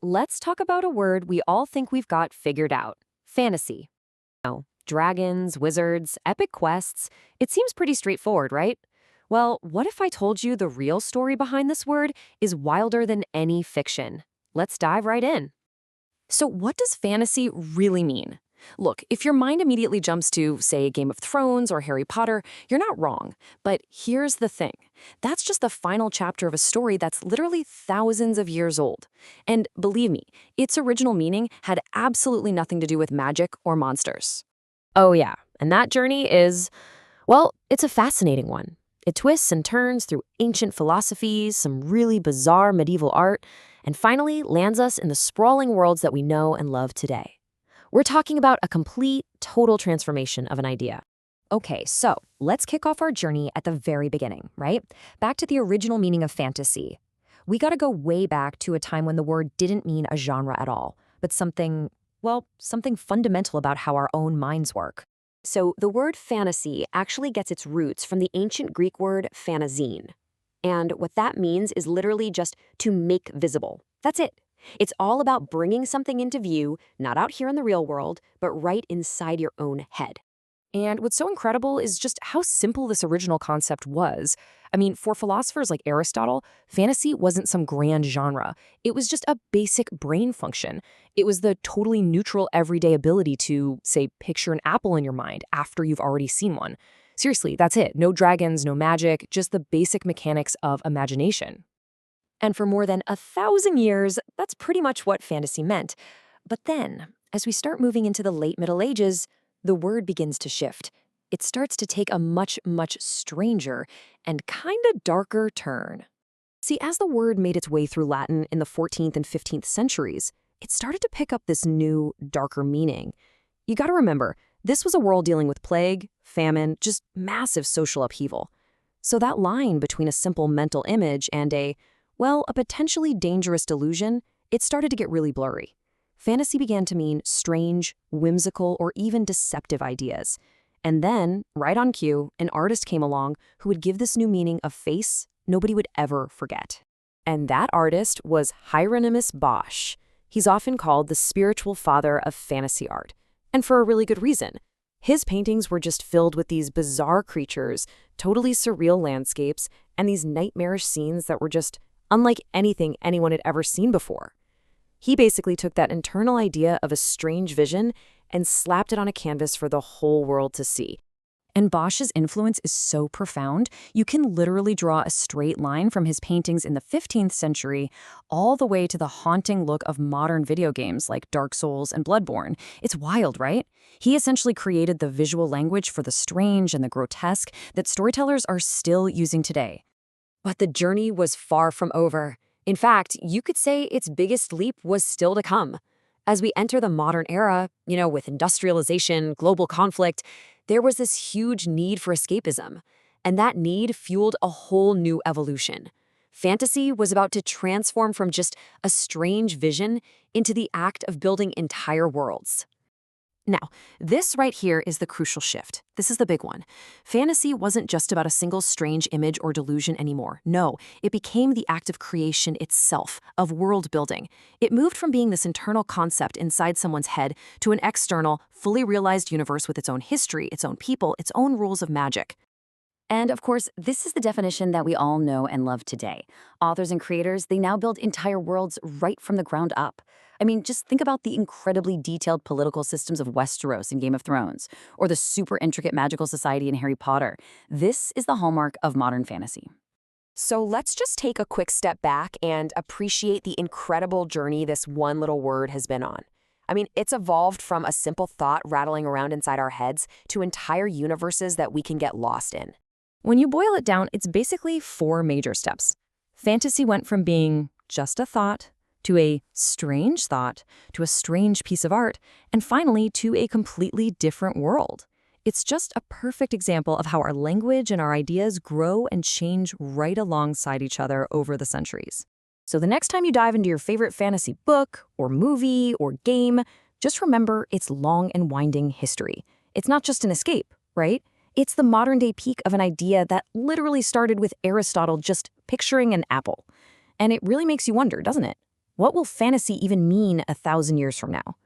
let's talk about a word we all think we've got figured out: fantasy. Dragons, wizards, epic quests. It seems pretty straightforward, right? Well, what if I told you the real story behind this word is wilder than any fiction? Let's dive right in. So, what does fantasy really mean? Look, if your mind immediately jumps to, say, Game of Thrones or Harry Potter, you're not wrong. But here's the thing: that's just the final chapter of a story that's literally thousands of years old. And believe me, its original meaning had absolutely nothing to do with magic or monsters. Oh, yeah, and that journey is, well, it's a fascinating one. It twists and turns through ancient philosophies, some really bizarre medieval art, and finally lands us in the sprawling worlds that we know and love today. We're talking about a complete, total transformation of an idea. Okay, so let's kick off our journey at the very beginning, right? Back to the original meaning of fantasy. We gotta go way back to a time when the word didn't mean a genre at all, but something, well, something fundamental about how our own minds work. So the word fantasy actually gets its roots from the ancient Greek word phanazine. And what that means is literally just to make visible. That's it. It's all about bringing something into view, not out here in the real world, but right inside your own head. And what's so incredible is just how simple this original concept was. I mean, for philosophers like Aristotle, fantasy wasn't some grand genre. It was just a basic brain function. It was the totally neutral everyday ability to, say, picture an apple in your mind after you've already seen one. Seriously, that's it. No dragons, no magic, just the basic mechanics of imagination. And for more than 1,000 years, that's pretty much what fantasy meant. But then, as we start moving into the late Middle Ages, the word begins to shift. It starts to take a much, much stranger and kinda darker turn. See, as the word made its way through Latin in the 14th and 15th centuries, it started to pick up this new, darker meaning. You gotta remember, this was a world dealing with plague, famine, just massive social upheaval. So that line between a simple mental image and a potentially dangerous delusion, it started to get really blurry. Fantasy began to mean strange, whimsical, or even deceptive ideas. And then, right on cue, an artist came along who would give this new meaning a face nobody would ever forget. And that artist was Hieronymus Bosch. He's often called the spiritual father of fantasy art. And for a really good reason. His paintings were just filled with these bizarre creatures, totally surreal landscapes, and these nightmarish scenes that were just unlike anything anyone had ever seen before. He basically took that internal idea of a strange vision and slapped it on a canvas for the whole world to see. And Bosch's influence is so profound, you can literally draw a straight line from his paintings in the 15th century all the way to the haunting look of modern video games like Dark Souls and Bloodborne. It's wild, right? He essentially created the visual language for the strange and the grotesque that storytellers are still using today. But the journey was far from over. In fact, you could say its biggest leap was still to come. As we enter the modern era, with industrialization, global conflict, there was this huge need for escapism. And that need fueled a whole new evolution. Fantasy was about to transform from just a strange vision into the act of building entire worlds. Now, this right here is the crucial shift. This is the big one. Fantasy wasn't just about a single strange image or delusion anymore. No, it became the act of creation itself, of world building. It moved from being this internal concept inside someone's head to an external, fully realized universe with its own history, its own people, its own rules of magic. And of course, this is the definition that we all know and love today. Authors and creators, they now build entire worlds right from the ground up. I mean, just think about the incredibly detailed political systems of Westeros in Game of Thrones, or the super intricate magical society in Harry Potter. This is the hallmark of modern fantasy. So let's just take a quick step back and appreciate the incredible journey this one little word has been on. I mean, it's evolved from a simple thought rattling around inside our heads to entire universes that we can get lost in. When you boil it down, it's basically 4 major steps. Fantasy went from being just a thought, to a strange thought, to a strange piece of art, and finally to a completely different world. It's just a perfect example of how our language and our ideas grow and change right alongside each other over the centuries. So the next time you dive into your favorite fantasy book, or movie, or game, just remember its long and winding history. It's not just an escape, right? It's the modern-day peak of an idea that literally started with Aristotle just picturing an apple. And it really makes you wonder, doesn't it? What will fantasy even mean 1,000 years from now?